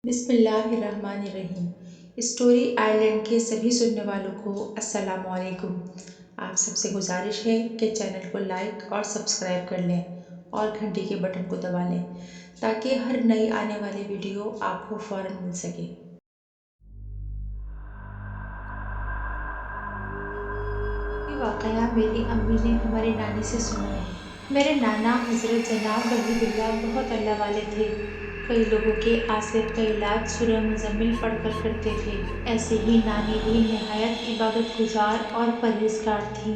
बिस्मिल्लाहिर्रहमानिर्रहीम। Story island के सभी सुनने वालों को अस्सलाम वालेकुम। आप सबसे गुजारिश है कि चैनल को लाइक और सब्सक्राइब कर लें और घंटी के बटन को दबा लें ताकि हर नई आने वाली वीडियो आपको फ़ौरन मिल सके। ये वाक़या मेरी अम्मी ने हमारी नानी से सुना है। मेरे नाना हज़रत जनाब वहीदुल्लाह बहुत अल्लाह वाले थे। कई लोगों के आसिफ का इलाज सूरह मुज़म्मिल पढ़कर करते थे। ऐसे ही नानी भी निहायत इबादत गुजार और परहेज़गार थीं।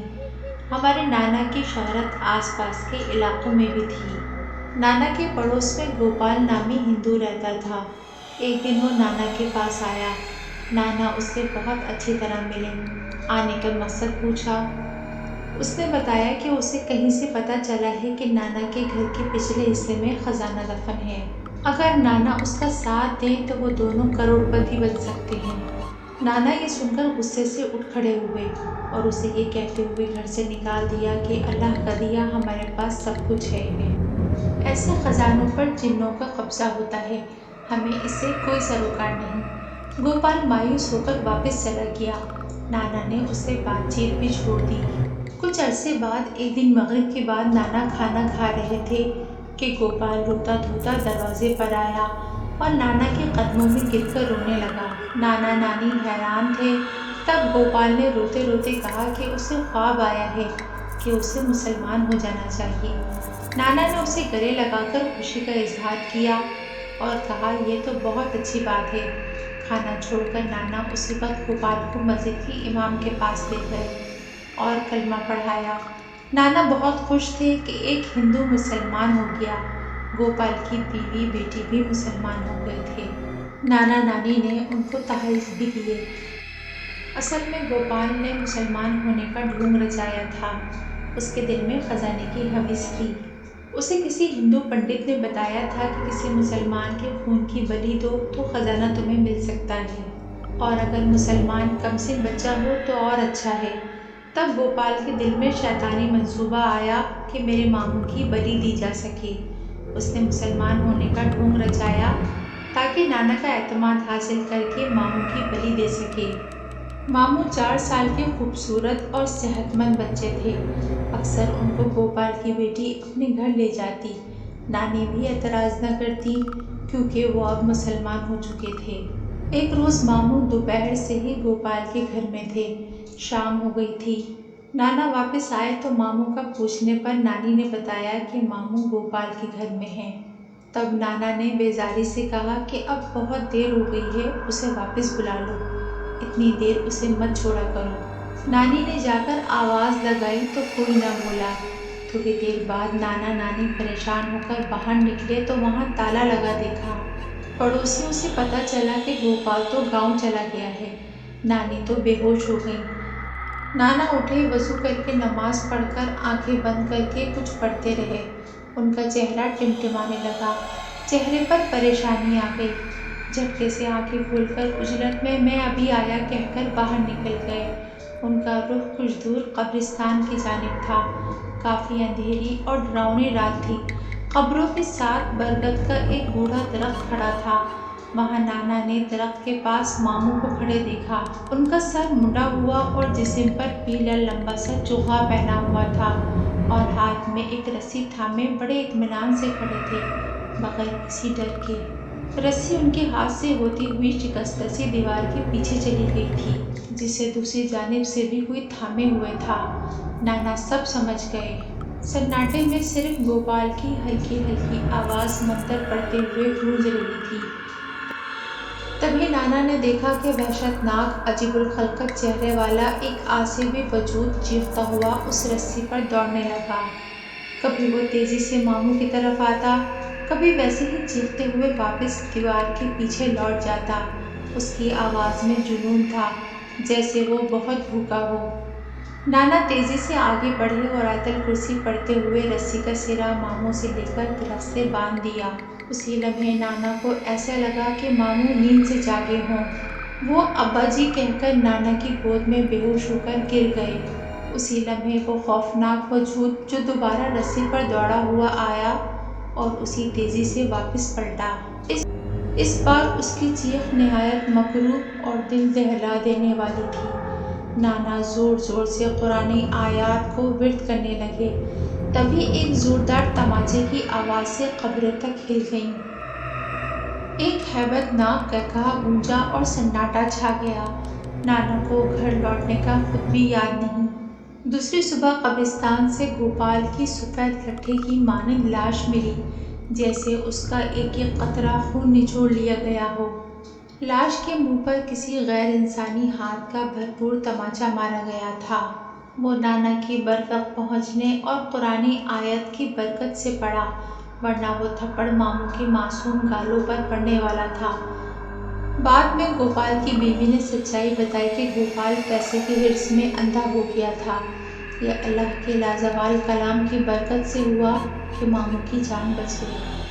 हमारे नाना की शोहरत आसपास के इलाकों में भी थी। नाना के पड़ोस में गोपाल नामी हिंदू रहता था। एक दिन वो नाना के पास आया। नाना उससे बहुत अच्छी तरह मिले। आने का मकसद पूछा। उसने बताया कि उसे कहीं से पता चला है कि नाना के घर के पिछले हिस्से में खजाना दफन है। अगर नाना उसका साथ दें तो वो दोनों करोड़पति बन सकते हैं। नाना ये सुनकर गुस्से से उठ खड़े हुए और उसे ये कहते हुए घर से निकाल दिया कि अल्लाह का दिया हमारे पास सब कुछ है। ऐसे खजानों पर जिन्नों का कब्जा होता है, हमें इससे कोई सरोकार नहीं। गोपाल मायूस होकर वापस चला गया। नाना ने उससे बातचीत भी छोड़ दी। कुछ अरसे बाद एक दिन मगरिब के बाद नाना खाना खा रहे थे कि गोपाल रोता धोता दरवाजे पर आया और नाना के कदमों में गिरकर रोने लगा। नाना नानी हैरान थे। तब गोपाल ने रोते रोते कहा कि उसे ख्वाब आया है कि उसे मुसलमान हो जाना चाहिए। नाना ने उसे गले लगाकर खुशी का इजहार किया और कहा, यह तो बहुत अच्छी बात है। खाना छोड़कर नाना उसी वक्त गोपाल को मस्जिद के इमाम के पास ले गए और कलमा पढ़ाया। नाना बहुत खुश थे कि एक हिंदू मुसलमान हो गया। गोपाल की बीवी बेटी भी मुसलमान हो गए थे। नाना नानी ने उनको तहफ़्फ़ुज़ भी दिए। असल में गोपाल ने मुसलमान होने का ढोंग रचाया था। उसके दिल में खजाने की हवस थी। उसे किसी हिंदू पंडित ने बताया था कि किसी मुसलमान के खून की बलि दो तो खजाना तुम्हें मिल सकता है, और अगर मुसलमान कमसिन बच्चा हो तो और अच्छा है। तब गोपाल के दिल में शैतानी मंसूबा आया कि मेरे मामू की बलि दी जा सके। उसने मुसलमान होने का ढोंग रचाया ताकि नाना का एतमाद हासिल करके मामू की बलि दे सके। मामू 4 साल के खूबसूरत और सेहतमंद बच्चे थे। अक्सर उनको गोपाल की बेटी अपने घर ले जाती। नानी भी एतराज़ न करती क्योंकि वो अब मुसलमान हो चुके थे। एक रोज़ मामू दोपहर से ही गोपाल के घर में थे। शाम हो गई थी। नाना वापस आए तो मामू का पूछने पर नानी ने बताया कि मामू गोपाल के घर में हैं। तब नाना ने बेजारी से कहा कि अब बहुत देर हो गई है, उसे वापस बुला लो। इतनी देर उसे मत छोड़ा करो। नानी ने जाकर आवाज़ लगाई तो कोई न बोला। थोड़ी देर बाद नाना नानी परेशान होकर बाहर निकले तो वहाँ ताला लगा देखा। पड़ोसियों से पता चला कि गोपाल तो गांव चला गया है। नानी तो बेहोश हो गई। नाना उठे, वज़ू करके नमाज पढ़कर आंखें बंद करके कुछ पढ़ते रहे। उनका चेहरा टिमटिमाने लगा। चेहरे पर परेशानी आ गई। झटके से आंखें खोलकर उजलत में मैं अभी आया कहकर बाहर निकल गए। उनका रुख कुछ दूर कब्रिस्तान की जानिब था। काफ़ी अंधेरी और डरावनी रात थी। कब्रों के साथ बरगद का एक बूढ़ा दरख्त खड़ा था। वहाँ नाना ने दरख्त के पास मामू को खड़े देखा। उनका सर मुंडा हुआ और जिस्म पर पीला लंबा सा चोगा पहना हुआ था और हाथ में एक रस्सी थामे बड़े इत्मीनान से खड़े थे, बगैर किसी डर के। रस्सी उनके हाथ से होती हुई शिकस्त सी दीवार के पीछे चली गई थी, जिसे दूसरी जानिब से भी कोई थामे हुए था। नाना सब समझ गए। सन्नाटे में सिर्फ गोपाल की हल्की हल्की आवाज़ मंतर पढ़ते हुए गूंज रही थी। तभी नाना ने देखा कि वहशतनाक अजीबुल खल्कत चेहरे वाला एक आसिबी वजूद चीखता हुआ उस रस्सी पर दौड़ने लगा। कभी वो तेज़ी से मामू की तरफ आता, कभी वैसे ही चीखते हुए वापस दीवार के पीछे लौट जाता। उसकी आवाज़ में जुनून था, जैसे वो बहुत भूखा हो। नाना तेज़ी से आगे बढ़े और आयतल कुर्सी पढ़ते हुए रस्सी का सिरा मामू से लेकर दरख्त से बांध दिया। उसी लम्हे नाना को ऐसा लगा कि मामू नींद से जागे हों। वो अब्बा जी कहकर नाना की गोद में बेहोश होकर गिर गए। उसी लम्हे वो खौफनाक वजूद जो दोबारा रस्सी पर दौड़ा हुआ आया और उसी तेज़ी से वापस पलटा। اس بار اس کی چیخ نہایت مکروہ اور دل دہلا دینے والی تھی۔ نانا زور زور سے قرآنی آیات کو ورد کرنے لگے۔ تبھی ایک زوردار تماچے کی آواز سے قبریں تک ہل گئیں۔ ایک ہیبت ناک قہقہا گونجا اور سناٹا چھا گیا۔ نانا کو گھر لوٹنے کا خود بھی یاد نہیں۔ دوسری صبح قبرستان سے گوپال کی سفید گٹھے کی مانند لاش ملی، جیسے اس کا ایک ایک قطرہ خون نچوڑ لیا گیا ہو۔ لاش کے منہ پر کسی غیر انسانی ہاتھ کا بھرپور تماچا مارا گیا تھا۔ وہ نانا کی بروقت پہنچنے اور قرآنی آیت کی برکت سے پڑا، ورنہ وہ تھپڑ ماموں کے معصوم گالوں پر پڑنے والا تھا۔ بعد میں گوپال کی بیوی نے سچائی بتائی کہ گوپال پیسے کے حرص میں اندھا ہو گیا تھا۔ یہ اللہ کے لازوال کلام کی برکت سے ہوا کہ ماموں کی جان بچ گئی۔